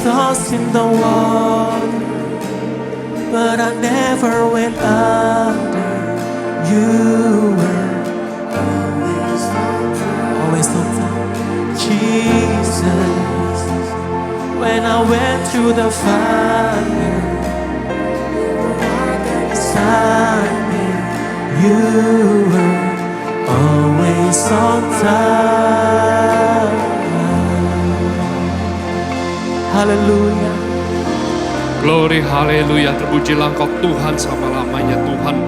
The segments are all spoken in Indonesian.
tossed in the water, but I never went under. You were always on time, Jesus. When I went through the fire, beside me, you were always on time. Haleluya. Glory, haleluya. Terpujilah Engkau Tuhan selama-lamanya Tuhan.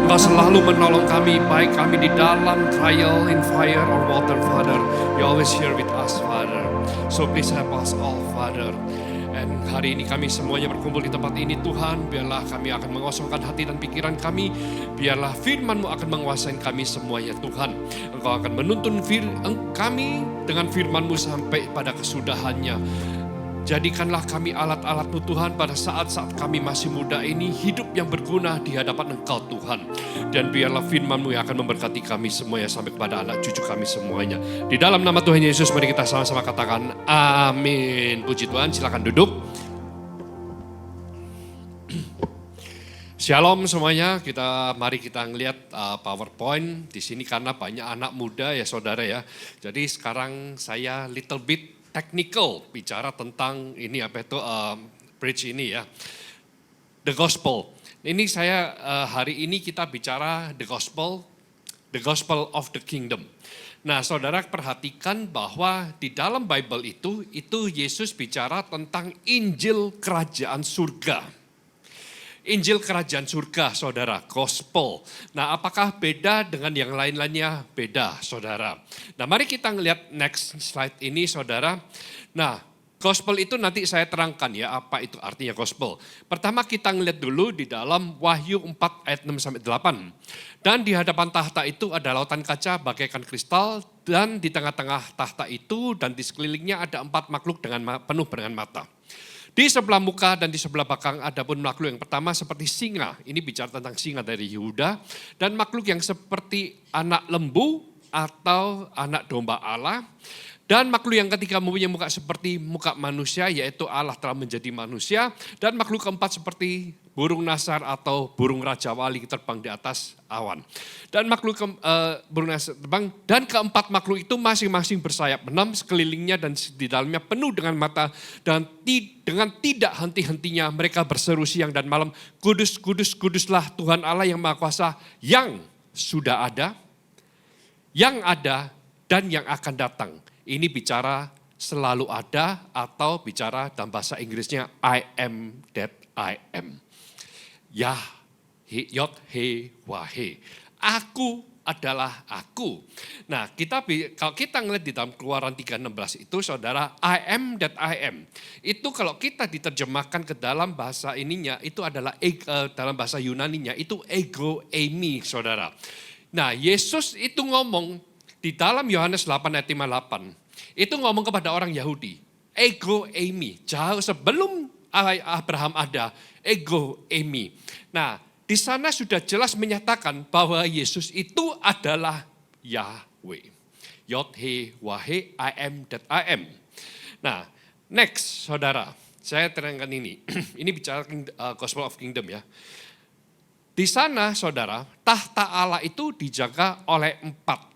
Engkau selalu menolong kami, baik kami di dalam trial, in fire or water, Father. You always here with us, Father. So please help us all, Father. Dan hari ini kami semuanya berkumpul di tempat ini Tuhan. Biarlah kami akan mengosongkan hati dan pikiran kami. Biarlah firman-Mu akan menguasai kami semuanya Tuhan. Engkau akan menuntun kami dengan firman-Mu sampai pada kesudahannya. Jadikanlah kami alat-alat-Mu Tuhan pada saat-saat kami masih muda ini, hidup yang berguna di hadapan Engkau Tuhan. Dan biarlah firman-Mu yang akan memberkati kami semuanya sampai kepada anak cucu kami semuanya. Di dalam nama Tuhan Yesus mari kita sama-sama katakan amin. Puji Tuhan, silakan duduk. Shalom semuanya, mari kita ngelihat PowerPoint di sini karena banyak anak muda ya saudara ya. Jadi sekarang saya little bit technical bicara tentang ini bridge ini ya. The gospel. Ini saya hari ini kita bicara the gospel of the kingdom. Nah, saudara perhatikan bahwa di dalam Bible itu Yesus bicara tentang Injil Kerajaan Surga. Injil Kerajaan Surga, saudara, gospel. Nah, apakah beda dengan yang lain-lainnya? Beda, saudara. Nah, mari kita ngelihat next slide ini, saudara. Nah, gospel itu nanti saya terangkan ya, apa itu artinya gospel. Pertama kita ngelihat dulu di dalam Wahyu 4 ayat 6-8. Dan di hadapan tahta itu ada lautan kaca bagaikan kristal, dan di tengah-tengah tahta itu dan di sekelilingnya ada 4 makhluk penuh dengan mata. Di sebelah muka dan di sebelah belakang ada pun makhluk yang pertama seperti singa. Ini bicara tentang singa dari Yehuda. Dan makhluk yang seperti anak lembu atau anak domba Allah. Dan makhluk yang ketiga mempunyai muka seperti muka manusia, yaitu Allah telah menjadi manusia. Dan makhluk keempat seperti burung nasar atau burung raja wali terbang di atas awan. Dan makhluk burung nasar terbang, dan keempat makhluk itu masing-masing bersayap 6 sekelilingnya dan di dalamnya penuh dengan mata. Dan dengan tidak henti-hentinya mereka berseru siang dan malam, kudus, kudus, kuduslah Tuhan Allah yang Maha Kuasa, yang sudah ada, yang ada, dan yang akan datang. Ini bicara selalu ada atau bicara dalam bahasa Inggrisnya I am that I am. Yah, Yod, He, Wahe. Aku adalah aku. Nah, kalau kita ngelihat di dalam Keluaran 3:16 itu saudara, I am that I am. Itu kalau kita diterjemahkan ke dalam bahasa ininya, itu adalah dalam bahasa Yunaninya, itu ego eimi saudara. Nah, Yesus itu ngomong di dalam Yohanes 8 ayat 58, itu ngomong kepada orang Yahudi, ego eimi, jauh sebelum Abraham ada, ego eimi. Nah, di sana sudah jelas menyatakan bahwa Yesus itu adalah Yahweh. Yod, He, Wahe, I am that I am. Nah, next saudara, saya terangkan ini. Ini bicara Gospel of Kingdom ya. Di sana saudara, tahta Allah itu dijaga oleh 4.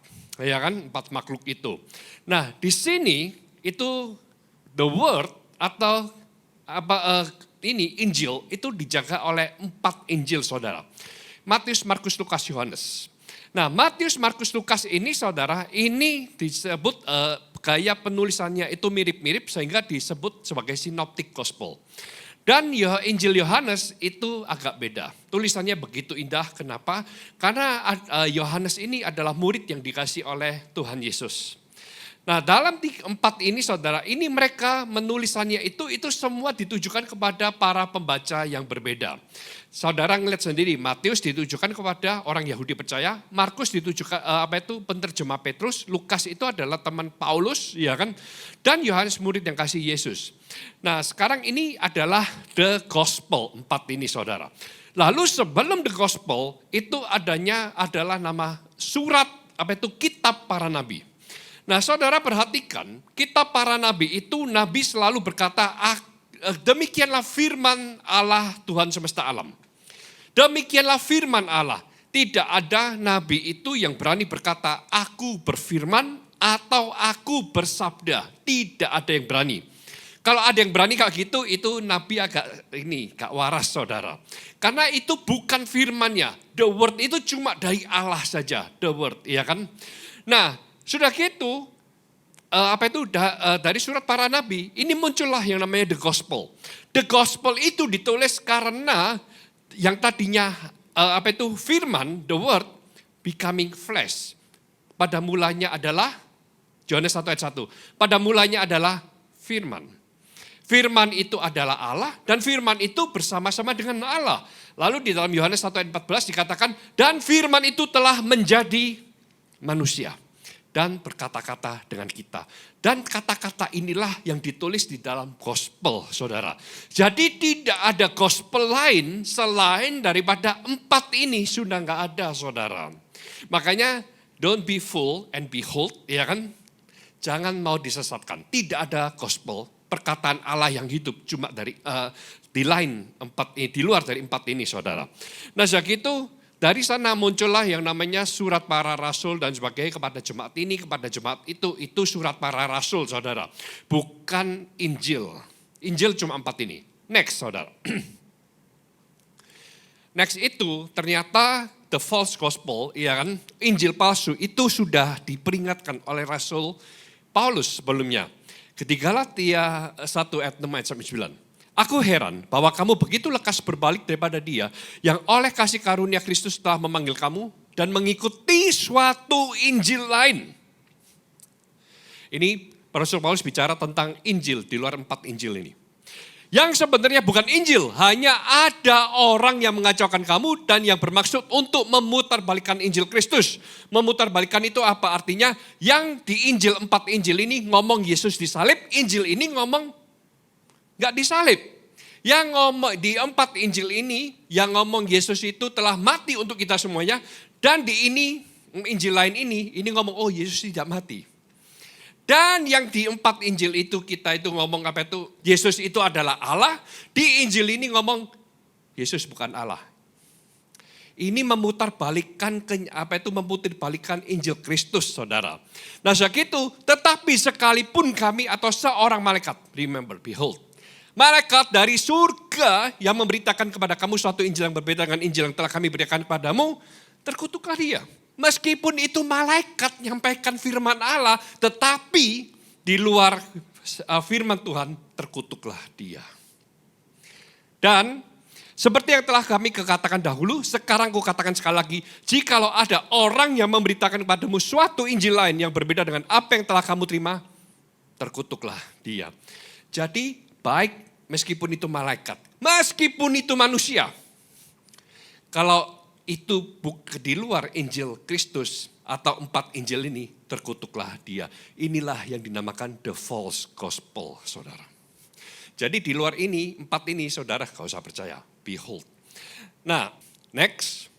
Ya kan, 4 makhluk itu. Nah, di sini itu the word atau ini Injil itu dijaga oleh 4 Injil saudara. Matius, Markus, Lukas, Yohanes. Nah, Matius, Markus, Lukas ini saudara, ini disebut gaya penulisannya itu mirip-mirip sehingga disebut sebagai synoptic gospel. Dan Injil Yohanes itu agak beda. Tulisannya begitu indah, kenapa? Karena Yohanes ini adalah murid yang dikasih oleh Tuhan Yesus. Nah, dalam 4 ini saudara, ini mereka menulisannya itu semua ditujukan kepada para pembaca yang berbeda. Saudara ngeliat sendiri, Matius ditujukan kepada orang Yahudi percaya, Markus ditujukan penterjemah Petrus, Lukas itu adalah teman Paulus, ya kan? Dan Yohanes murid yang kasih Yesus. Nah, sekarang ini adalah the gospel 4 ini saudara. Lalu sebelum the gospel itu adalah nama surat kitab para nabi. Nah, saudara perhatikan, kitab para nabi itu nabi selalu berkata demikianlah firman Allah Tuhan semesta alam. Demikianlah firman Allah. Tidak ada nabi itu yang berani berkata, aku berfirman atau aku bersabda. Tidak ada yang berani. Kalau ada yang berani kayak gitu, itu nabi agak waras saudara. Karena itu bukan firmannya. The word itu cuma dari Allah saja. The word, ya kan? Nah, sudah gitu, dari surat para nabi, ini muncullah yang namanya the gospel. The gospel itu ditulis karena yang tadinya firman, the word, becoming flesh. Pada mulanya adalah, Yohanes 1 ayat 1, pada mulanya adalah firman. Firman itu adalah Allah dan firman itu bersama-sama dengan Allah. Lalu di dalam Yohanes 1 ayat 14 dikatakan, dan firman itu telah menjadi manusia dan berkata-kata dengan kita. Dan kata-kata inilah yang ditulis di dalam gospel, saudara. Jadi tidak ada gospel lain selain daripada 4 ini sudah enggak ada, saudara. Makanya don't be fooled and behold, ya kan? Jangan mau disesatkan. Tidak ada gospel, perkataan Allah yang hidup cuma dari di luar dari 4 ini, saudara. Nah, sejak itu dari sana muncullah yang namanya surat para rasul dan sebagainya kepada jemaat ini, kepada jemaat itu surat para rasul, saudara. Bukan Injil. Injil cuma 4 ini. Next, saudara. Next itu ternyata the false gospel, ya kan, Injil palsu itu sudah diperingatkan oleh Rasul Paulus sebelumnya. Di Galatia 1 ayat 6 ayat 9. Aku heran bahwa kamu begitu lekas berbalik daripada Dia yang oleh kasih karunia Kristus telah memanggil kamu dan mengikuti suatu Injil lain. Ini Rasul Paulus bicara tentang Injil di luar 4 Injil ini. Yang sebenarnya bukan Injil, hanya ada orang yang mengacaukan kamu dan yang bermaksud untuk memutarbalikkan Injil Kristus. Memutarbalikkan itu apa artinya? Yang di Injil 4 Injil ini ngomong Yesus disalib, Injil ini ngomong enggak disalib. Yang ngomong di 4 Injil ini, yang ngomong Yesus itu telah mati untuk kita semuanya. Dan di Injil lain ini ngomong, oh Yesus tidak mati. Dan yang di 4 Injil itu kita itu ngomong apa itu? Yesus itu adalah Allah. Di Injil ini ngomong Yesus bukan Allah. Ini memutarbalikkan Injil Kristus, saudara. Nah, segitu, tetapi sekalipun kami atau seorang malaikat, remember, behold, malaikat dari surga yang memberitakan kepada kamu suatu Injil yang berbeda dengan Injil yang telah kami berikan kepadamu, terkutuklah dia. Meskipun itu malaikat nyampaikan firman Allah, tetapi di luar firman Tuhan, terkutuklah dia. Dan seperti yang telah kami katakan dahulu, sekarang kukatakan sekali lagi, jikalau ada orang yang memberitakan kepadamu suatu Injil lain yang berbeda dengan apa yang telah kamu terima, terkutuklah dia. Jadi baik meskipun itu malaikat, meskipun itu manusia, kalau itu di luar Injil Kristus atau 4 Injil ini, terkutuklah dia. Inilah yang dinamakan the false gospel, saudara. Jadi di luar ini, 4 ini, saudara gak usah percaya, behold. Nah, next.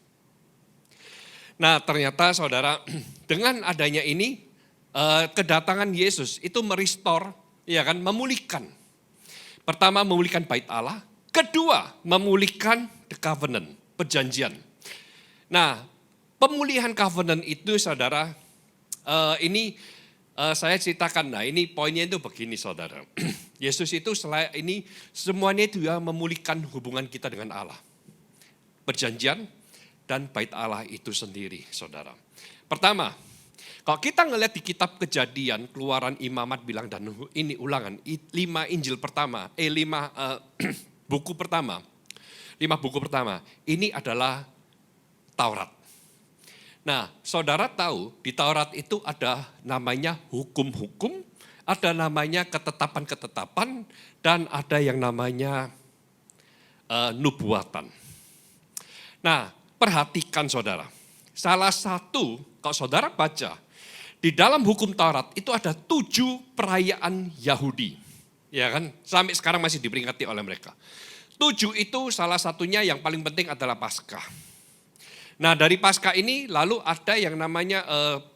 Nah, ternyata saudara, dengan adanya ini, kedatangan Yesus itu merestore, ya kan, memulihkan. Pertama, memulihkan bait Allah. Kedua, memulihkan the covenant, perjanjian. Nah, pemulihan covenant itu, saudara, ini saya ceritakan. Nah, ini poinnya itu begini, saudara. Yesus itu ini semuanya itu ya memulihkan hubungan kita dengan Allah. Perjanjian dan bait Allah itu sendiri, saudara. Pertama, kalau kita ngelihat di kitab Kejadian, Keluaran, Imamat bilang, dan ini ulangan, 5 Injil pertama, 5 buku pertama, 5 buku pertama, ini adalah Taurat. Nah, saudara tahu di Taurat itu ada namanya hukum-hukum, ada namanya ketetapan-ketetapan, dan ada yang namanya nubuatan. Nah, perhatikan saudara, salah satu, kalau saudara baca, di dalam hukum Taurat itu ada 7 perayaan Yahudi. Ya kan, sampai sekarang masih diperingati oleh mereka. 7 itu salah satunya yang paling penting adalah Paskah. Nah, dari Paskah ini lalu ada yang namanya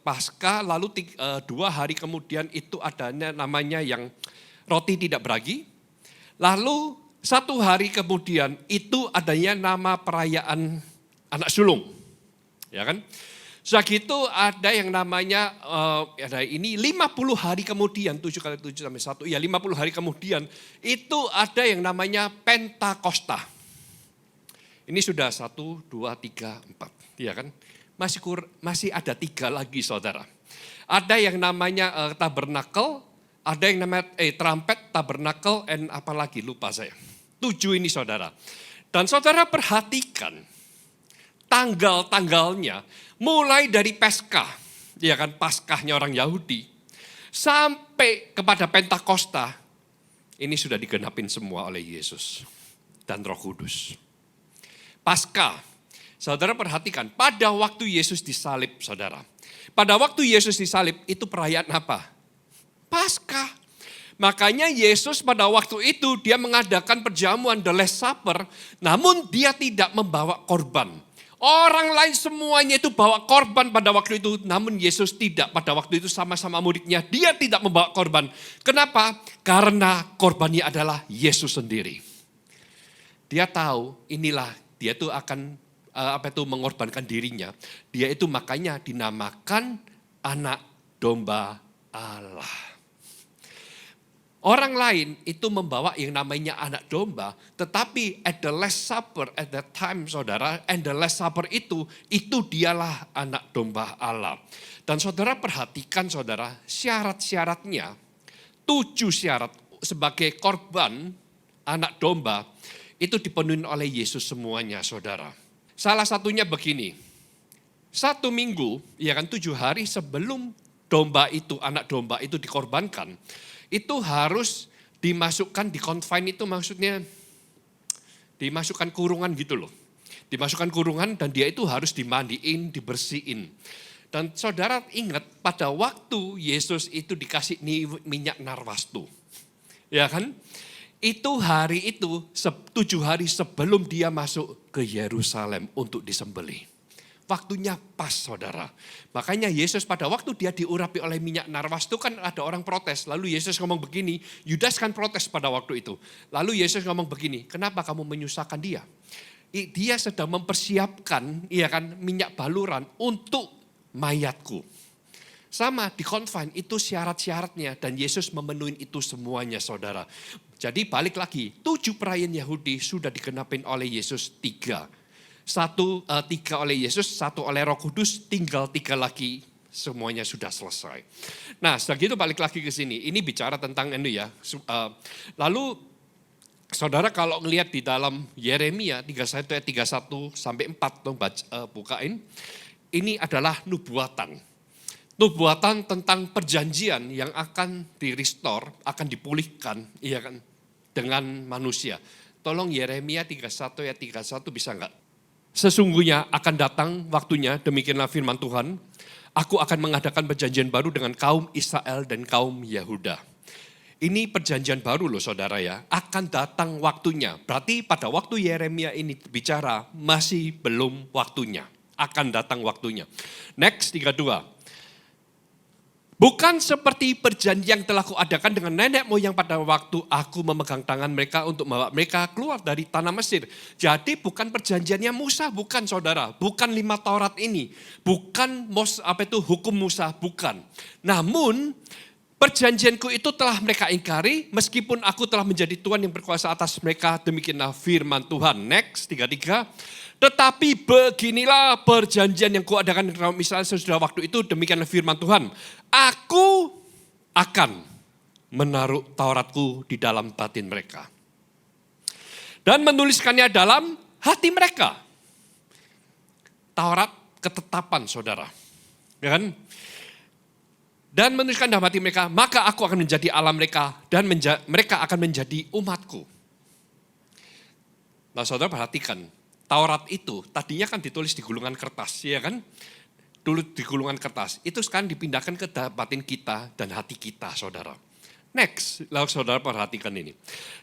Paskah, lalu 2 hari kemudian itu adanya namanya yang roti tidak beragi. Lalu satu hari kemudian itu adanya nama perayaan anak sulung. Ya kan? Sudah gitu ada yang namanya, ada ini 50 hari kemudian, 7 kali 7 sampai 1, ya 50 hari kemudian, itu ada yang namanya Pentakosta. Ini sudah 1, 2, 3, 4, ya kan? Masih ada 3 lagi saudara. Ada yang namanya tabernakel, ada yang namanya trumpet, tabernakel, and apa lagi lupa saya. 7 ini saudara. Dan saudara perhatikan tanggal-tanggalnya mulai dari Paskah, ya kan, Paskahnya orang Yahudi, sampai kepada Pentakosta, ini sudah digenapin semua oleh Yesus dan Roh Kudus. Paskah, saudara perhatikan, pada waktu Yesus disalib, saudara. Pada waktu Yesus disalib, itu perayaan apa? Paskah. Makanya Yesus pada waktu itu dia mengadakan perjamuan the Last Supper, namun dia tidak membawa korban. Orang lain semuanya itu bawa korban pada waktu itu, namun Yesus tidak. Pada waktu itu sama-sama muridnya, dia tidak membawa korban. Kenapa? Karena korbannya adalah Yesus sendiri. Dia tahu inilah dia tuh akan mengorbankan dirinya. Dia itu makanya dinamakan anak domba Allah. Orang lain itu membawa yang namanya anak domba, tetapi at the Last Supper, at that time saudara, and the Last Supper itu dialah anak domba Allah. Dan saudara perhatikan saudara, syarat-syaratnya, 7 syarat sebagai korban anak domba, itu dipenuhi oleh Yesus semuanya saudara. Salah satunya begini, 1 minggu, ya kan 7 hari sebelum domba itu, anak domba itu dikorbankan, itu harus dimasukkan di confine, itu maksudnya dimasukkan kurungan gitu loh. Dimasukkan kurungan dan dia itu harus dimandiin, dibersihin. Dan saudara ingat pada waktu Yesus itu dikasih minyak narwastu. Ya kan? Itu hari itu 7 hari sebelum dia masuk ke Yerusalem untuk disembelih. Waktunya pas saudara. Makanya Yesus pada waktu dia diurapi oleh minyak narwastu kan ada orang protes. Lalu Yesus ngomong begini, Yudas kan protes pada waktu itu. Lalu Yesus ngomong begini, kenapa kamu menyusahkan dia? Dia sedang mempersiapkan ya kan, minyak baluran untuk mayatku. Sama di confine itu syarat-syaratnya dan Yesus memenuhi itu semuanya saudara. Jadi balik lagi, 7 perayaan Yahudi sudah digenapin oleh Yesus 3. 3 oleh Yesus, 1 oleh Roh Kudus, tinggal 3 lagi, semuanya sudah selesai. Nah, setelah itu balik lagi ke sini. Ini bicara tentang ini ya. Lalu saudara kalau ngelihat di dalam Yeremia 31 ayat 31 sampai 4, dong bukain. Ini adalah nubuatan. Nubuatan tentang perjanjian yang akan di-restore, akan dipulihkan, iya kan, dengan manusia. Tolong Yeremia 31 ayat 31 bisa enggak? Sesungguhnya akan datang waktunya, demikianlah firman Tuhan, aku akan mengadakan perjanjian baru dengan kaum Israel dan kaum Yehuda. Ini perjanjian baru loh saudara ya, akan datang waktunya. Berarti pada waktu Yeremia ini bicara masih belum waktunya, akan datang waktunya. Next 32. Bukan seperti perjanjian yang telah kuadakan dengan nenek moyang pada waktu aku memegang tangan mereka untuk membawa mereka keluar dari tanah Mesir. Jadi bukan perjanjiannya Musa, bukan saudara. Bukan 5 Taurat ini. Bukan hukum Musa, bukan. Namun perjanjianku itu telah mereka ingkari meskipun aku telah menjadi Tuhan yang berkuasa atas mereka. Demikianlah firman Tuhan. Next 33. Tetapi beginilah perjanjian yang kuadakan dengan misalnya sesudah waktu itu, demikianlah firman Tuhan. Aku akan menaruh Tauratku di dalam batin mereka. Dan menuliskannya dalam hati mereka. Taurat ketetapan saudara. Ya kan? Dan menuliskan dalam hati mereka, maka aku akan menjadi Allah mereka dan mereka akan menjadi umatku. Nah saudara perhatikan. Taurat itu tadinya kan ditulis di gulungan kertas, ya kan? Dulu di gulungan kertas, itu sekarang dipindahkan ke batin kita dan hati kita, saudara. Next, lalu saudara perhatikan ini.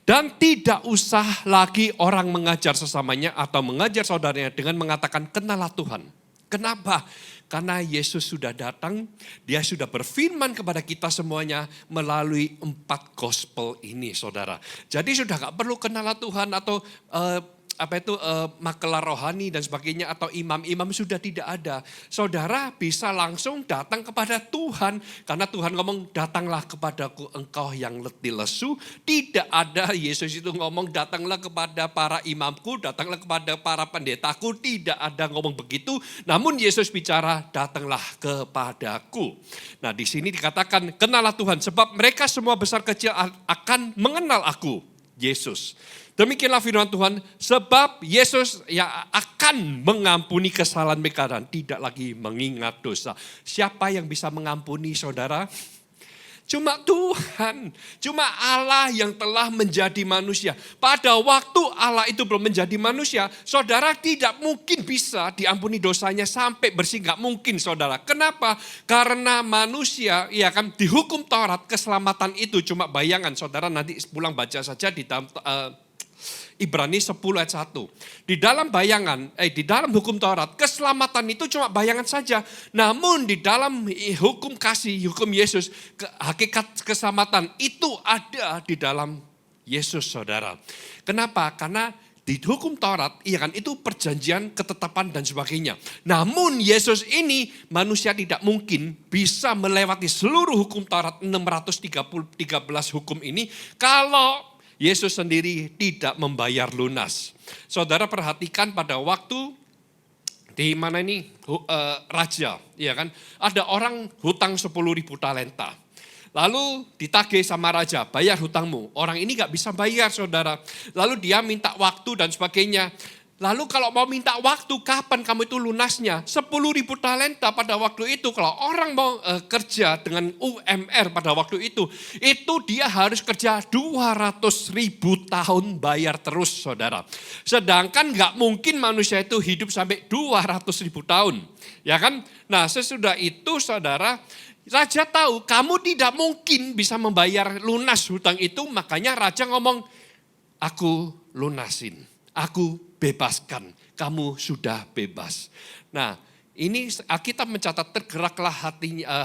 Dan tidak usah lagi orang mengajar sesamanya atau mengajar saudaranya dengan mengatakan kenalah Tuhan. Kenapa? Karena Yesus sudah datang, dia sudah berfirman kepada kita semuanya melalui 4 gospel ini, saudara. Jadi sudah gak perlu kenal Tuhan atau makelar rohani dan sebagainya atau imam-imam sudah tidak ada. Saudara bisa langsung datang kepada Tuhan karena Tuhan ngomong datanglah kepadaku engkau yang letih lesu. Tidak ada Yesus itu ngomong datanglah kepada para imamku, datanglah kepada para pendetaku, tidak ada ngomong begitu. Namun Yesus bicara datanglah kepadaku. Nah, di sini dikatakan kenalah Tuhan sebab mereka semua besar kecil akan mengenal aku, Yesus. Demikianlah firman Tuhan, sebab Yesus yang akan mengampuni kesalahan mereka dan tidak lagi mengingat dosa. Siapa yang bisa mengampuni saudara? Cuma Tuhan, cuma Allah yang telah menjadi manusia. Pada waktu Allah itu belum menjadi manusia, saudara tidak mungkin bisa diampuni dosanya sampai bersih, gak mungkin saudara. Kenapa? Karena manusia, ya kan, dihukum Taurat, keselamatan itu cuma bayangan. Saudara nanti pulang baca saja di dalam Ibrani 10 ayat 1. Di dalam di dalam hukum Taurat, keselamatan itu cuma bayangan saja. Namun di dalam hukum kasih, hukum Yesus, hakikat keselamatan itu ada di dalam Yesus, saudara. Kenapa? Karena di hukum Taurat, iya kan, itu perjanjian, ketetapan dan sebagainya. Namun Yesus ini manusia tidak mungkin bisa melewati seluruh hukum Taurat 613 hukum ini kalau Yesus sendiri tidak membayar lunas. Saudara perhatikan pada waktu di mana ini raja, ya kan? Ada orang hutang 10.000 talenta. Lalu ditagih sama raja, bayar hutangmu. Orang ini gak bisa bayar, saudara. Lalu dia minta waktu dan sebagainya. Lalu kalau mau minta waktu, kapan kamu itu lunasnya? 10.000 talenta pada waktu itu. Kalau orang mau kerja dengan UMR pada waktu itu dia harus kerja 200.000 tahun bayar terus, saudara. Sedangkan gak mungkin manusia itu hidup sampai 200.000 tahun. Ya kan? Nah, sesudah itu, saudara, raja tahu kamu tidak mungkin bisa membayar lunas hutang itu. Makanya raja ngomong, aku lunasin, aku bebaskan, kamu sudah bebas. Nah, ini Alkitab mencatat tergeraklah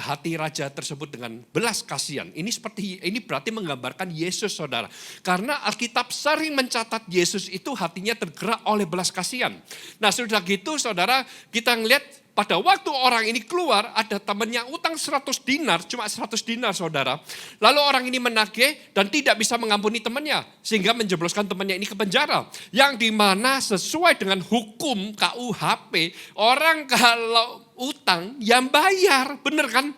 hati raja tersebut dengan belas kasihan. Ini berarti menggambarkan Yesus, saudara. Karena Alkitab sering mencatat Yesus itu hatinya tergerak oleh belas kasihan. Nah, sudah gitu, saudara, kita ngelihat pada waktu orang ini keluar, ada temannya utang 100 dinar, cuma 100 dinar, saudara. Lalu orang ini menagih dan tidak bisa mengampuni temannya, sehingga menjebloskan temannya ini ke penjara. Yang dimana sesuai dengan hukum KUHP, orang kalau utang yang bayar, benar kan?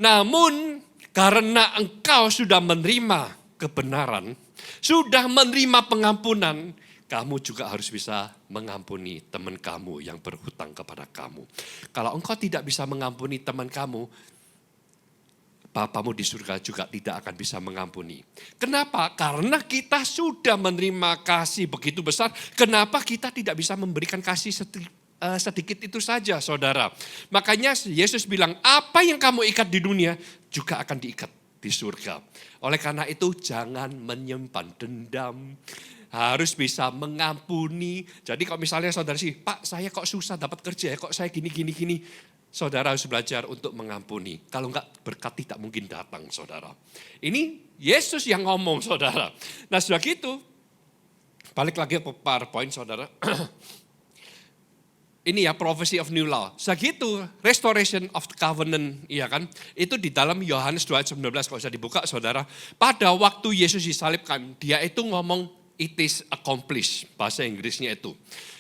Namun karena engkau sudah menerima kebenaran, sudah menerima pengampunan, kamu juga harus bisa mengampuni teman kamu yang berhutang kepada kamu. Kalau engkau tidak bisa mengampuni teman kamu, Bapamu di surga juga tidak akan bisa mengampuni. Kenapa? Karena kita sudah menerima kasih begitu besar. Kenapa kita tidak bisa memberikan kasih sedikit itu saja, saudara? Makanya Yesus bilang, apa yang kamu ikat di dunia juga akan diikat di surga. Oleh karena itu jangan menyimpan dendam. Harus bisa mengampuni. Jadi kalau misalnya saudara sih, Pak saya kok susah dapat kerja ya, kok saya gini. Saudara harus belajar untuk mengampuni. Kalau enggak berkat tidak mungkin datang, saudara. Ini Yesus yang ngomong, saudara. Nah sudah gitu, balik lagi ke PowerPoint, saudara. Ini ya prophecy of new law. Segitu restoration of the covenant, iya kan? Itu di dalam Yohanes 2 ayat 19 kalau bisa dibuka, saudara. Pada waktu Yesus disalibkan, dia itu ngomong it is accomplished, bahasa Inggrisnya itu.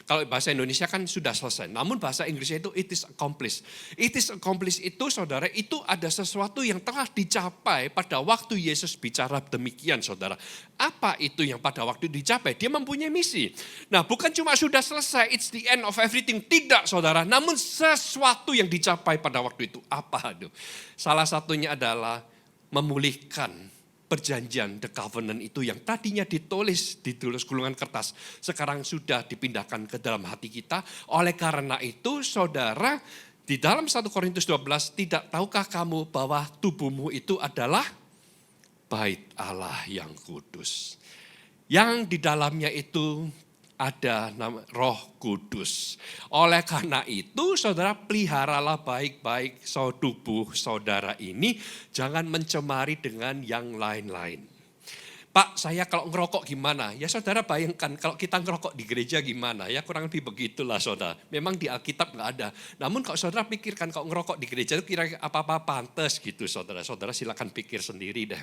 Kalau bahasa Indonesia kan sudah selesai, namun bahasa Inggrisnya itu it is accomplished. It is accomplished itu, saudara, itu ada sesuatu yang telah dicapai pada waktu Yesus bicara demikian, saudara. Apa itu yang pada waktu dicapai? Dia mempunyai misi. Nah, bukan cuma sudah selesai, it's the end of everything. Tidak, saudara. Namun sesuatu yang dicapai pada waktu itu. Apa itu? Salah satunya adalah memulihkan perjanjian, the covenant itu yang tadinya ditulis gulungan kertas, sekarang sudah dipindahkan ke dalam hati kita. Oleh karena itu, saudara, di dalam 1 Korintus 12, tidak tahukah kamu bahwa tubuhmu itu adalah bait Allah yang kudus. Yang di dalamnya itu ada nama Roh Kudus. Oleh karena itu, saudara peliharalah baik-baik tubuh saudara ini, jangan mencemari dengan yang lain-lain. Pak, saya kalau ngerokok gimana? Ya saudara bayangkan kalau kita ngerokok di gereja gimana? Ya kurang lebih begitulah saudara. Memang di Alkitab nggak ada. Namun kalau saudara pikirkan kalau ngerokok di gereja itu kira-kira apa-apa pantas gitu saudara. Saudara silakan pikir sendiri deh.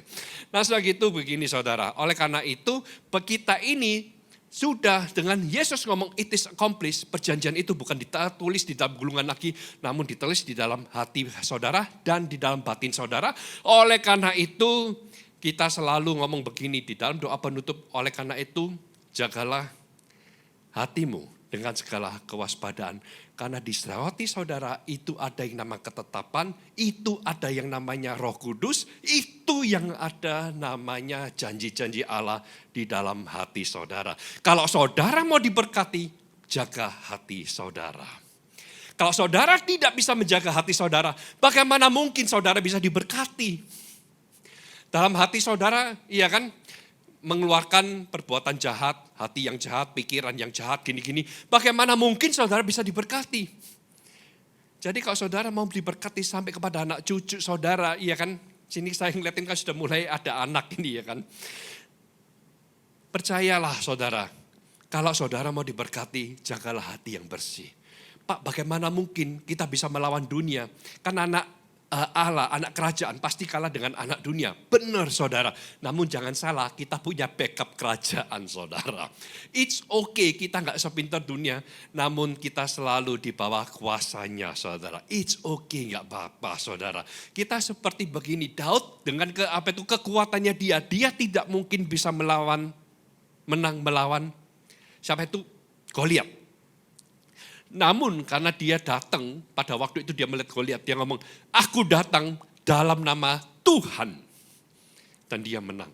Nah setelah gitu begini saudara. Oleh karena itu kita ini sudah dengan Yesus ngomong it is accomplished. Perjanjian itu bukan ditulis di dalam gulungan lagi. Namun ditulis di dalam hati saudara dan di dalam batin saudara. Oleh karena itu kita selalu ngomong begini di dalam doa penutup, oleh karena itu jagalah hatimu dengan segala kewaspadaan. Karena di hati saudara itu ada yang namanya ketetapan, itu ada yang namanya Roh Kudus, itu yang ada namanya janji-janji Allah di dalam hati saudara. Kalau saudara mau diberkati, jaga hati saudara. Kalau saudara tidak bisa menjaga hati saudara, bagaimana mungkin saudara bisa diberkati? Dalam hati saudara, iya kan, mengeluarkan perbuatan jahat, hati yang jahat, pikiran yang jahat, gini-gini. Bagaimana mungkin saudara bisa diberkati? Jadi kalau saudara mau diberkati sampai kepada anak cucu saudara, iya kan, sini saya ngeliatin kan sudah mulai ada anak ini ya kan. Percayalah saudara, kalau saudara mau diberkati, jagalah hati yang bersih. Pak, bagaimana mungkin kita bisa melawan dunia? Kan anak Allah, anak kerajaan pasti kalah dengan anak dunia. Benar saudara. Namun jangan salah, kita punya backup kerajaan saudara. It's okay, kita nggak sepintar dunia. Namun kita selalu di bawah kuasanya saudara. It's okay, nggak apa-apa saudara. Kita seperti begini, Daud dengan kekuatannya dia tidak mungkin bisa menang melawan siapa itu? Goliat. Namun karena dia datang, pada waktu itu dia melihat Goliat, dia ngomong, aku datang dalam nama Tuhan. Dan dia menang.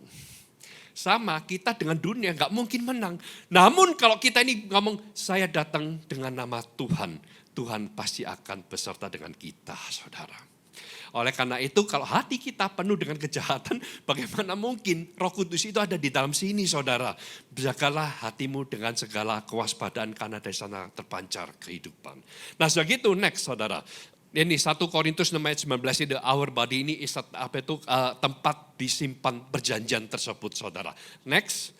Sama kita dengan dunia gak mungkin menang. Namun kalau kita ini ngomong, saya datang dengan nama Tuhan. Tuhan pasti akan beserta dengan kita saudara. Oleh karena itu kalau hati kita penuh dengan kejahatan, bagaimana mungkin Roh Kudus itu ada di dalam sini saudara. Jagalah hatimu dengan segala kewaspadaan karena dari sana terpancar kehidupan. Nah sudah gitu next saudara. Ini 1 Korintus 6 ayat 19 itu our body ini tempat disimpan perjanjian tersebut saudara. Next.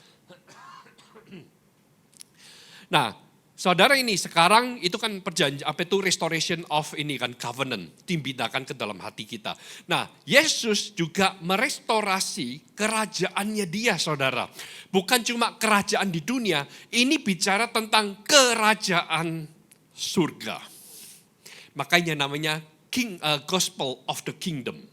Nah, saudara ini sekarang itu kan perjanjian restoration of ini kan covenant dipindahkan ke dalam hati kita. Nah, Yesus juga merestorasi kerajaannya dia saudara. Bukan cuma kerajaan di dunia, ini bicara tentang kerajaan surga. Makanya namanya Gospel of the Kingdom.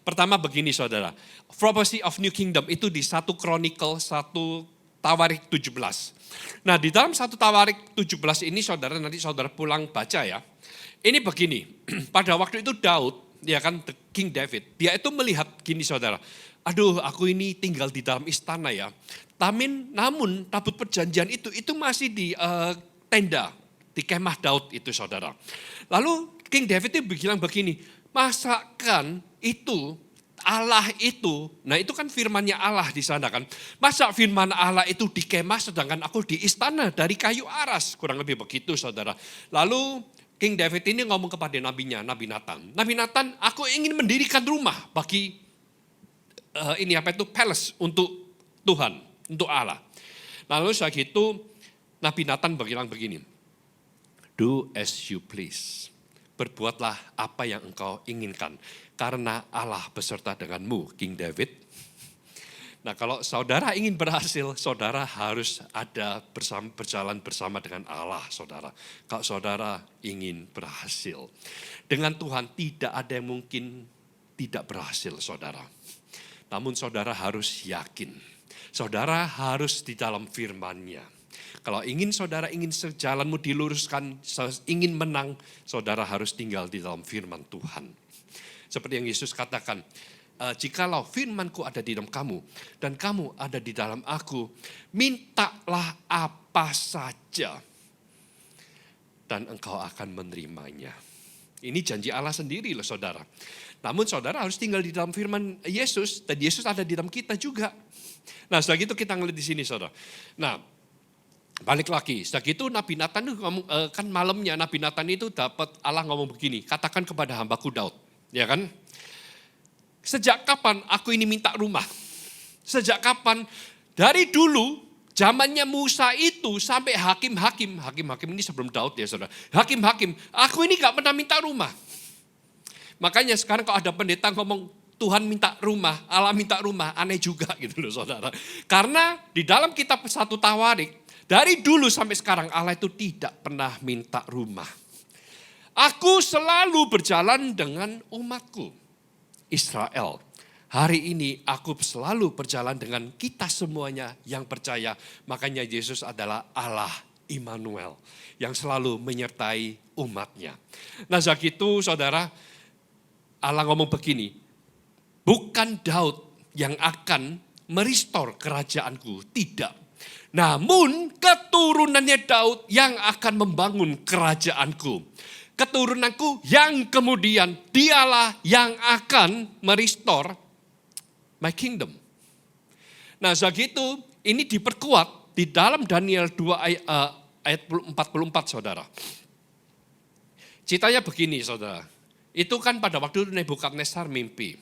Pertama begini saudara, Prophecy of New Kingdom itu di 1 Chronicle 1 Tawarik 17. Nah di dalam 1 Tawarik 17 ini saudara nanti saudara pulang baca ya. Ini begini, pada waktu itu Daud, ya kan King David, dia itu melihat gini saudara. Aduh aku ini tinggal di dalam istana ya. Namun tabut perjanjian itu masih di tenda, di kemah Daud itu saudara. Lalu King David itu bilang begini, masakan itu Allah itu, nah itu kan firmannya Allah di sana kan. Masa firman Allah itu di kemah sedangkan aku di istana dari kayu aras. Kurang lebih begitu saudara. Lalu King David ini ngomong kepada nabinya, Nabi Nathan. Nabi Nathan, aku ingin mendirikan rumah bagi palace untuk Tuhan, untuk Allah. Lalu saat itu Nabi Nathan bilang begini, do as you please. Berbuatlah apa yang engkau inginkan. Karena Allah beserta denganmu, King David. Nah kalau saudara ingin berhasil, saudara harus ada berjalan bersama dengan Allah saudara. Kalau saudara ingin berhasil. Dengan Tuhan tidak ada yang mungkin tidak berhasil saudara. Namun saudara harus yakin. Saudara harus di dalam firman-Nya. Kalau saudara ingin sejalanmu diluruskan, ingin menang, saudara harus tinggal di dalam firman Tuhan. Seperti yang Yesus katakan, jikalau firman-Ku ada di dalam kamu, dan kamu ada di dalam aku, mintalah apa saja, dan engkau akan menerimanya. Ini janji Allah sendiri loh saudara. Namun saudara harus tinggal di dalam firman Yesus, dan Yesus ada di dalam kita juga. Nah setelah itu kita ngelihat di sini saudara. Nah, Balik lagi, sudah gitu Nabi Nathan itu ngomong, kan malamnya Nabi Nathan itu dapat Allah ngomong begini, katakan kepada hambaku Daud, ya kan? Sejak kapan aku ini minta rumah? Sejak kapan? Dari dulu, zamannya Musa itu sampai hakim-hakim ini sebelum Daud ya saudara. Hakim-hakim, aku ini gak pernah minta rumah. Makanya sekarang kalau ada pendeta ngomong, Tuhan minta rumah, Allah minta rumah, aneh juga gitu loh saudara. Karena di dalam kitab 1 Tawarik, dari dulu sampai sekarang Allah itu tidak pernah minta rumah. Aku selalu berjalan dengan umatku, Israel. Hari ini aku selalu berjalan dengan kita semuanya yang percaya. Makanya Yesus adalah Allah Immanuel yang selalu menyertai umatnya. Nah saat itu saudara, Allah ngomong begini, bukan Daud yang akan merestore kerajaanku, tidak. Namun keturunannya Daud yang akan membangun kerajaanku. Keturunanku yang kemudian dialah yang akan merestore my kingdom. Nah segitu ini diperkuat di dalam Daniel 2 ayat 44 saudara. Ceritanya begini saudara, itu kan pada waktu itu Nebukadnezar mimpi.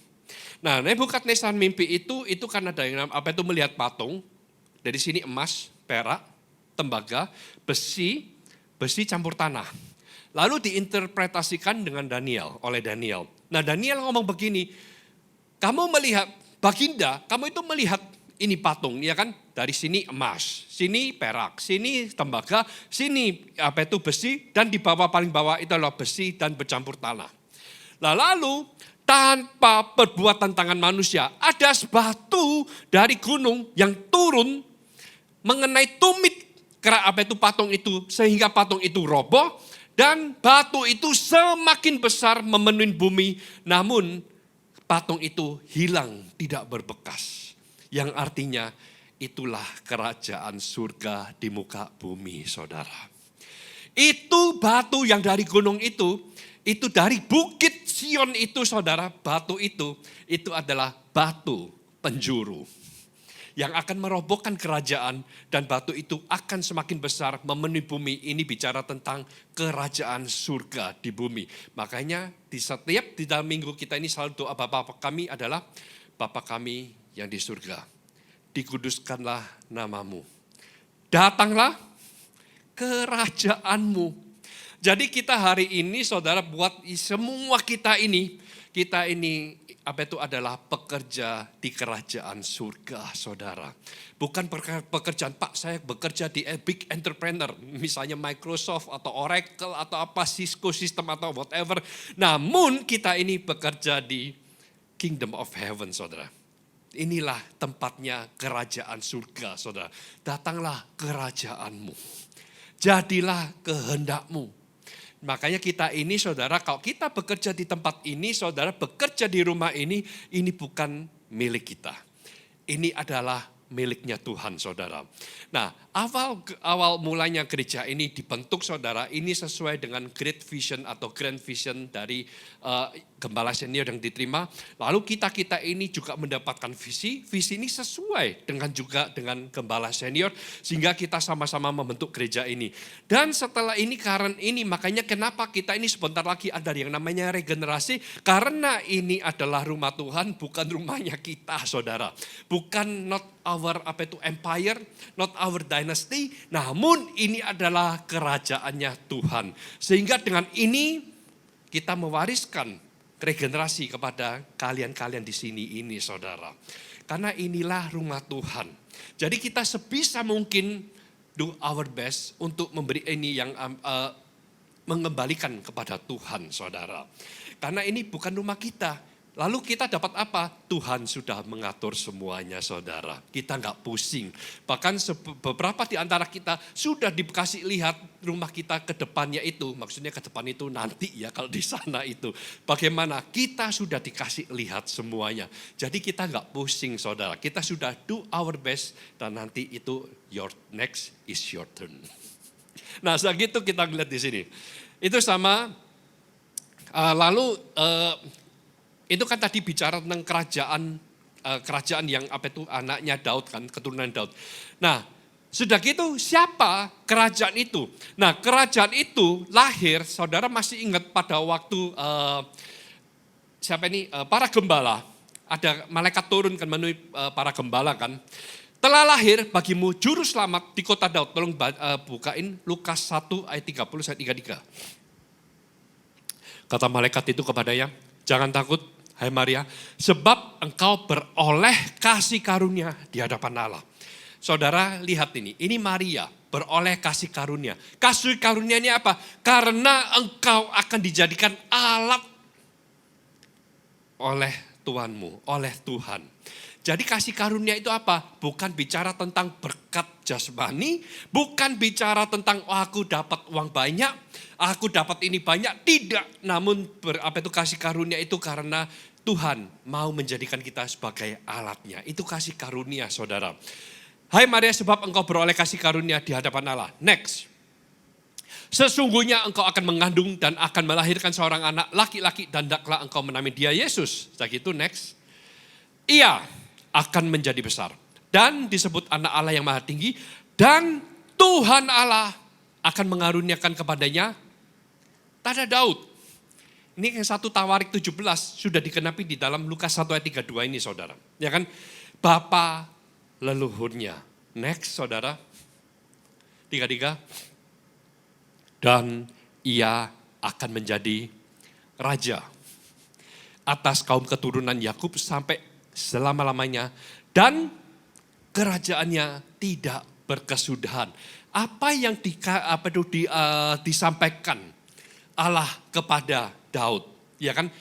Nah Nebukadnezar mimpi itu kan ada yang melihat patung. Dari sini emas, perak, tembaga, besi campur tanah. Lalu diinterpretasikan dengan oleh Daniel. Nah Daniel ngomong begini, kamu melihat, Baginda, kamu itu melihat ini patung, ya kan? Dari sini emas, sini perak, sini tembaga, sini besi, dan di bawah paling bawah itu adalah besi dan bercampur tanah. Nah lalu tanpa perbuatan tangan manusia, ada batu dari gunung yang turun mengenai tumit patung itu sehingga patung itu roboh dan batu itu semakin besar memenuhi bumi, namun patung itu hilang tidak berbekas, yang artinya itulah kerajaan surga di muka bumi saudara. Itu batu yang dari gunung itu dari bukit Sion itu saudara, batu itu adalah batu penjuru yang akan merobohkan kerajaan, dan batu itu akan semakin besar memenuhi bumi. Ini bicara tentang kerajaan surga di bumi. Makanya di dalam minggu kita ini selalu doa Bapa kami adalah, Bapa kami yang di surga, dikuduskanlah namamu. Datanglah kerajaanmu. Jadi kita hari ini saudara buat semua kita ini adalah pekerja di kerajaan surga saudara. Bukan pekerjaan, Pak saya bekerja di big entrepreneur, misalnya Microsoft atau Oracle atau apa, Cisco System atau whatever. Namun kita ini bekerja di Kingdom of Heaven saudara. Inilah tempatnya kerajaan surga saudara. Datanglah kerajaanmu, jadilah kehendakmu. Makanya kita ini saudara, kalau kita bekerja di tempat ini, saudara bekerja di rumah ini bukan milik kita. Ini adalah miliknya Tuhan saudara. Nah awal mulanya gereja ini dibentuk saudara, ini sesuai dengan Great Vision atau Grand Vision dari gembala senior yang diterima. Lalu kita ini juga mendapatkan visi ini sesuai dengan gembala senior, sehingga kita sama-sama membentuk gereja ini. Dan setelah ini, karena ini makanya kenapa kita ini sebentar lagi ada yang namanya regenerasi, karena ini adalah rumah Tuhan, bukan rumahnya kita saudara. Bukan not our empire, not our dynasty, namun ini adalah kerajaannya Tuhan. Sehingga dengan ini kita mewariskan regenerasi kepada kalian-kalian di sini ini saudara. Karena inilah rumah Tuhan. Jadi kita sebisa mungkin do our best untuk memberi ini yang mengembalikan kepada Tuhan saudara. Karena ini bukan rumah kita. Lalu kita dapat apa? Tuhan sudah mengatur semuanya saudara. Kita nggak pusing. Bahkan beberapa di antara kita sudah dikasih lihat rumah kita ke depannya itu. Maksudnya ke depan itu nanti ya kalau di sana itu. Bagaimana? Kita sudah dikasih lihat semuanya. Jadi kita nggak pusing saudara. Kita sudah do our best dan nanti itu your next is your turn. Nah segitu kita lihat di sini. Itu sama. Lalu itu kan tadi bicara tentang kerajaan yang anaknya Daud kan, keturunan Daud. Nah, Sudah gitu, siapa kerajaan itu? Nah, kerajaan itu lahir, saudara masih ingat pada waktu para gembala, ada malaikat turun kan menemui para gembala kan. Telah lahir bagimu juru selamat di kota Daud. Tolong bukain Lukas 1 ayat 30 sampai 33. Kata malaikat itu kepadanya, jangan takut hai Maria, sebab engkau beroleh kasih karunia di hadapan Allah. Saudara lihat ini Maria beroleh kasih karunia. Kasih karunia ini apa? Karena engkau akan dijadikan alat oleh Tuhanmu, oleh Tuhan. Jadi kasih karunia itu apa? Bukan bicara tentang berkat jasmani, bukan bicara tentang aku dapat uang banyak, aku dapat ini banyak, tidak. Namun kasih karunia itu karena Tuhan mau menjadikan kita sebagai alatnya. Itu kasih karunia, saudara. Hai Maria, sebab engkau beroleh kasih karunia di hadapan Allah. Next. Sesungguhnya engkau akan mengandung dan akan melahirkan seorang anak laki-laki dan hendaklah engkau menamai dia Yesus. Setelah itu next. Ia akan menjadi besar dan disebut anak Allah yang maha tinggi dan Tuhan Allah akan mengaruniakan kepadanya tanda Daud. Ini yang 1 Tawarik 17 sudah dikenapi di dalam Lukas 1 ayat 32 ini saudara. Ya kan? Bapa leluhurnya. Next saudara. 33. Dan ia akan menjadi raja atas kaum keturunan Yakub sampai selama-lamanya dan kerajaannya tidak berkesudahan. Apa yang disampaikan Allah kepada Daud, ya kan?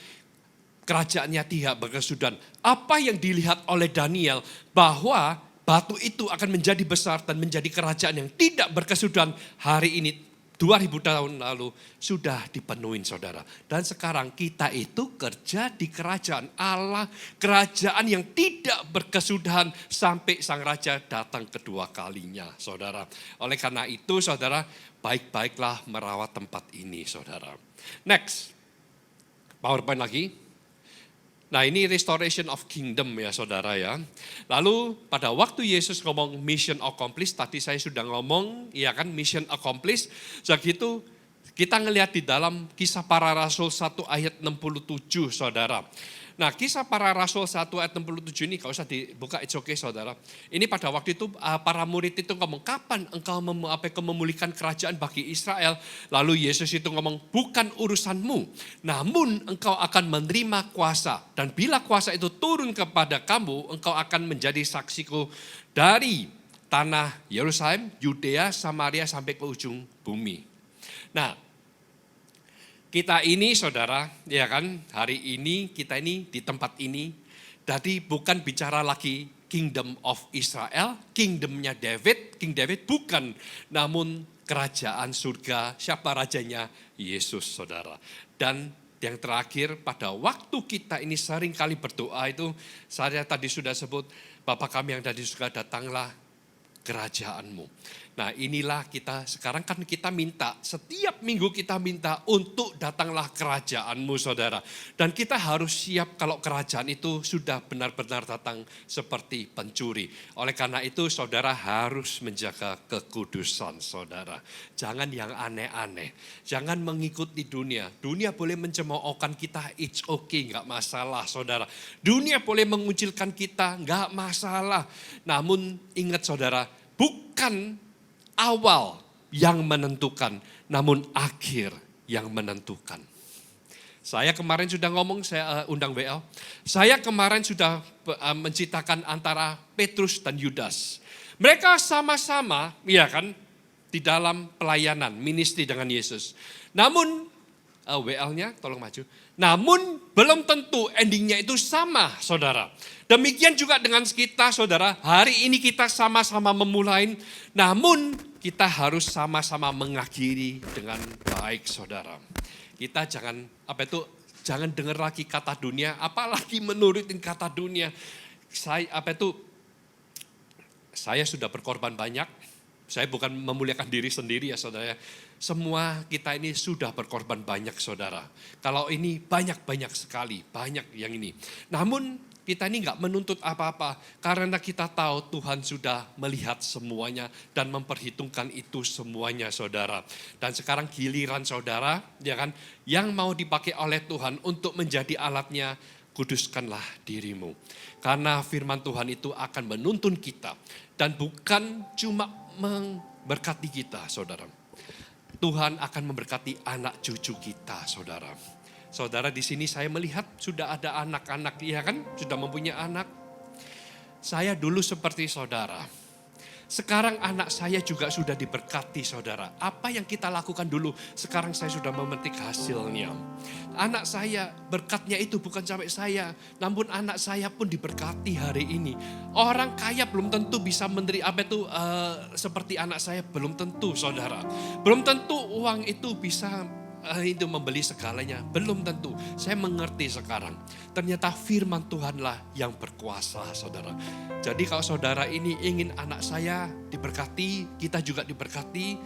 Kerajaannya tidak berkesudahan. Apa yang dilihat oleh Daniel bahwa batu itu akan menjadi besar dan menjadi kerajaan yang tidak berkesudahan hari ini 2000 tahun lalu sudah dipenuhi saudara. Dan sekarang kita itu kerja di kerajaan Allah. Kerajaan yang tidak berkesudahan sampai sang raja datang kedua kalinya saudara. Oleh karena itu saudara, baik-baiklah merawat tempat ini saudara. Next, PowerPoint lagi. Nah ini restoration of kingdom ya saudara ya. Lalu pada waktu Yesus ngomong mission accomplished, tadi saya sudah ngomong ya kan mission accomplished. Jadi itu kita ngelihat di dalam Kisah Para Rasul 1 ayat 67 saudara. Nah Kisah Para Rasul 1 ayat 67 ini gak usah dibuka, it's okay saudara. Ini pada waktu itu para murid itu ngomong, kapan engkau memulihkan kerajaan bagi Israel? Lalu Yesus itu ngomong, bukan urusanmu, namun engkau akan menerima kuasa. Dan bila kuasa itu turun kepada kamu, engkau akan menjadi saksiku dari tanah Yerusalem, Yudea, Samaria sampai ke ujung bumi. Nah, kita ini saudara, ya kan, hari ini kita ini di tempat ini, jadi bukan bicara lagi Kingdom of Israel, Kingdomnya David, King David bukan, namun kerajaan surga, siapa rajanya? Yesus saudara. Dan yang terakhir pada waktu kita ini sering kali berdoa itu, saya tadi sudah sebut, Bapa kami yang ada di surga datanglah kerajaanmu. Nah inilah kita, sekarang kan kita minta, setiap minggu kita minta untuk datanglah kerajaanmu saudara. Dan kita harus siap kalau kerajaan itu sudah benar-benar datang seperti pencuri. Oleh karena itu saudara harus menjaga kekudusan saudara. Jangan yang aneh-aneh, jangan mengikuti dunia. Dunia boleh mencemoohkan kita, it's okay, gak masalah saudara. Dunia boleh mengucilkan kita, gak masalah. Namun ingat saudara, bukan awal yang menentukan, namun akhir yang menentukan. Saya kemarin sudah ngomong, saya undang WL. Saya kemarin sudah menciptakan antara Petrus dan Yudas. Mereka sama-sama, ya kan, di dalam pelayanan, ministry dengan Yesus. Namun, WL-nya tolong maju. Namun belum tentu endingnya itu sama saudara. Demikian juga dengan kita saudara, hari ini kita sama-sama memulai, namun kita harus sama-sama mengakhiri dengan baik saudara. Kita jangan jangan dengar lagi kata dunia, apalagi menurutin kata dunia. Saya sudah berkorban banyak. Saya bukan memuliakan diri sendiri ya saudara. Semua kita ini sudah berkorban banyak saudara. Kalau ini banyak-banyak sekali, banyak yang ini. Namun Kita ini nggak menuntut apa-apa karena kita tahu Tuhan sudah melihat semuanya dan memperhitungkan itu semuanya, saudara. Dan sekarang giliran saudara, ya kan, yang mau dipakai oleh Tuhan untuk menjadi alatnya, kuduskanlah dirimu. Karena firman Tuhan itu akan menuntun kita dan bukan cuma memberkati kita, saudara. Tuhan akan memberkati anak cucu kita, saudara. Saudara, di sini saya melihat sudah ada anak-anak, ya kan? Sudah mempunyai anak. Saya dulu seperti saudara. Sekarang anak saya juga sudah diberkati, saudara. Apa yang kita lakukan dulu, sekarang saya sudah memetik hasilnya. Anak saya, berkatnya itu bukan sampai saya, namun anak saya pun diberkati hari ini. Orang kaya belum tentu bisa menerima seperti anak saya, belum tentu, saudara. Belum tentu uang itu bisa itu membeli segalanya, belum tentu. Saya mengerti sekarang. Ternyata firman Tuhanlah yang berkuasa, saudara. Jadi kalau saudara ini ingin anak saya diberkati, kita juga diberkati,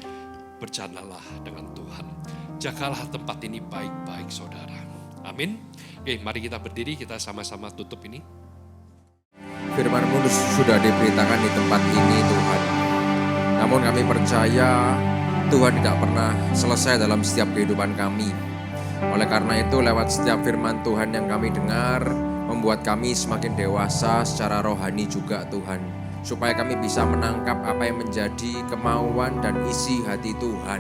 berjalanlah dengan Tuhan. Jagalah tempat ini baik-baik, saudara. Amin. Oke, mari kita berdiri, kita sama-sama tutup ini. Firman-Mu sudah diberitakan di tempat ini, Tuhan. Namun kami percaya Tuhan tidak pernah selesai dalam setiap kehidupan kami. Oleh karena itu, lewat setiap firman Tuhan yang kami dengar, membuat kami semakin dewasa secara rohani juga, Tuhan. Supaya kami bisa menangkap apa yang menjadi kemauan dan isi hati Tuhan.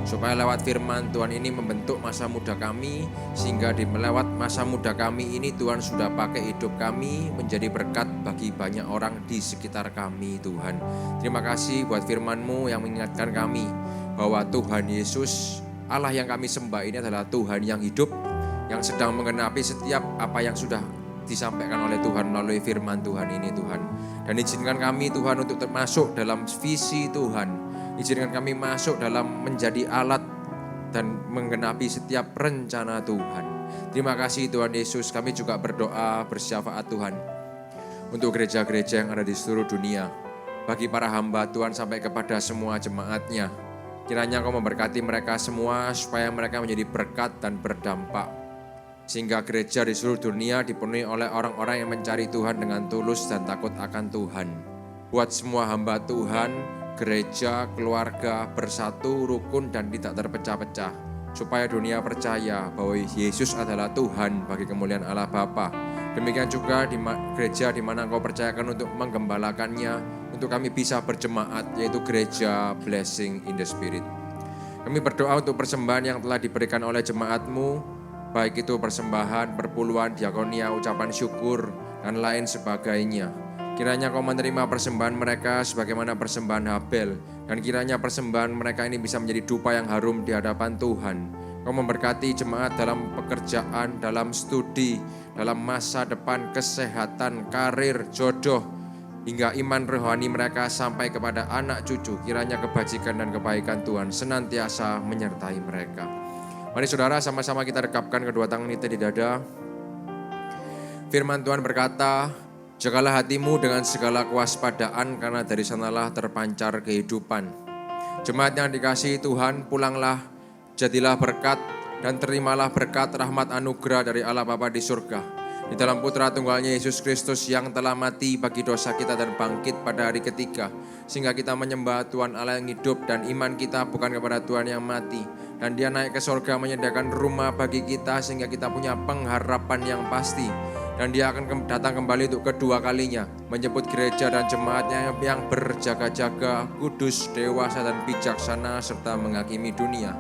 Supaya lewat firman Tuhan ini membentuk masa muda kami, sehingga di lewat masa muda kami ini Tuhan sudah pakai hidup kami menjadi berkat bagi banyak orang di sekitar kami, Tuhan. Terima kasih buat firman-Mu yang mengingatkan kami bahwa Tuhan Yesus, Allah yang kami sembah ini adalah Tuhan yang hidup, yang sedang menggenapi setiap apa yang sudah disampaikan oleh Tuhan melalui firman Tuhan ini, Tuhan. Dan izinkan kami, Tuhan, untuk termasuk dalam visi Tuhan. Izinkan kami masuk dalam menjadi alat dan menggenapi setiap rencana Tuhan. Terima kasih Tuhan Yesus. Kami juga berdoa bersyafaat Tuhan untuk gereja-gereja yang ada di seluruh dunia. Bagi para hamba Tuhan sampai kepada semua jemaatnya. Kiranya Kau memberkati mereka semua supaya mereka menjadi berkat dan berdampak. Sehingga gereja di seluruh dunia dipenuhi oleh orang-orang yang mencari Tuhan dengan tulus dan takut akan Tuhan. Buat semua hamba Tuhan, gereja, keluarga bersatu, rukun dan tidak terpecah-pecah. Supaya dunia percaya bahwa Yesus adalah Tuhan bagi kemuliaan Allah Bapa. Demikian juga di gereja di mana Engkau percayakan untuk menggembalakannya, untuk kami bisa berjemaat, yaitu gereja Blessing in the Spirit. Kami berdoa untuk persembahan yang telah diberikan oleh jemaat-Mu, baik itu persembahan, perpuluhan, diakonia, ucapan syukur, dan lain sebagainya. Kiranya Kau menerima persembahan mereka sebagaimana persembahan Habel, dan kiranya persembahan mereka ini bisa menjadi dupa yang harum di hadapan Tuhan. Kau memberkati jemaat dalam pekerjaan, dalam studi, dalam masa depan, kesehatan, karir, jodoh, hingga iman rohani mereka sampai kepada anak cucu. Kiranya kebajikan dan kebaikan Tuhan senantiasa menyertai mereka. Mari saudara, sama-sama kita rekapkan kedua tangan kita di dada. Firman Tuhan berkata, jagalah hatimu dengan segala kewaspadaan, karena dari sanalah terpancar kehidupan. Jemaat yang dikasihi Tuhan, pulanglah, jadilah berkat, dan terimalah berkat rahmat anugerah dari Allah Bapa di surga. Di dalam Putra Tunggalnya Yesus Kristus yang telah mati bagi dosa kita dan bangkit pada hari ketiga. Sehingga kita menyembah Tuhan Allah yang hidup, dan iman kita bukan kepada Tuhan yang mati. Dan Dia naik ke surga menyediakan rumah bagi kita sehingga kita punya pengharapan yang pasti. Dan Dia akan datang kembali untuk kedua kalinya, menjemput gereja dan jemaatnya yang berjaga-jaga, kudus, dewasa dan bijaksana, serta menghakimi dunia.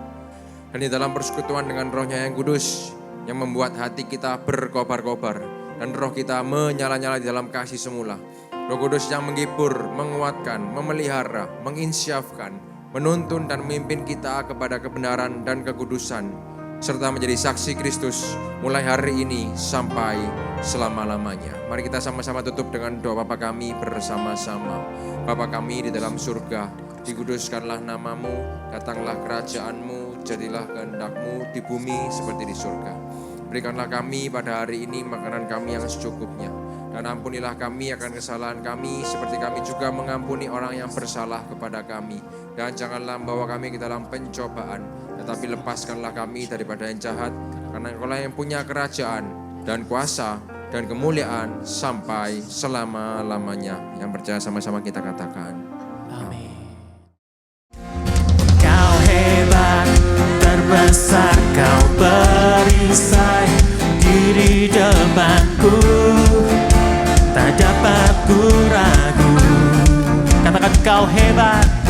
Dan di dalam persekutuan dengan Roh-Nya yang kudus, yang membuat hati kita berkobar-kobar, dan roh kita menyala-nyala di dalam kasih semula. Roh Kudus yang menghibur, menguatkan, memelihara, menginsyafkan, menuntun dan memimpin kita kepada kebenaran dan kekudusan, serta menjadi saksi Kristus mulai hari ini sampai selama-lamanya. Mari kita sama-sama tutup dengan doa Bapa kami bersama-sama. Bapa kami di dalam surga, dikuduskanlah namamu, datanglah kerajaan-Mu, jadilah kehendak-Mu di bumi seperti di surga. Berikanlah kami pada hari ini makanan kami yang secukupnya, dan ampunilah kami akan kesalahan kami, seperti kami juga mengampuni orang yang bersalah kepada kami. Dan janganlah membawa kami ke dalam pencobaan, tetapi lepaskanlah kami daripada yang jahat, karena Engkau lah yang punya kerajaan dan kuasa dan kemuliaan sampai selama-lamanya. Yang percaya sama-sama kita katakan. Amin. Kau hebat, terbesar, kau perisai diri depanku, tak dapat ku ragu. Katakan kau hebat.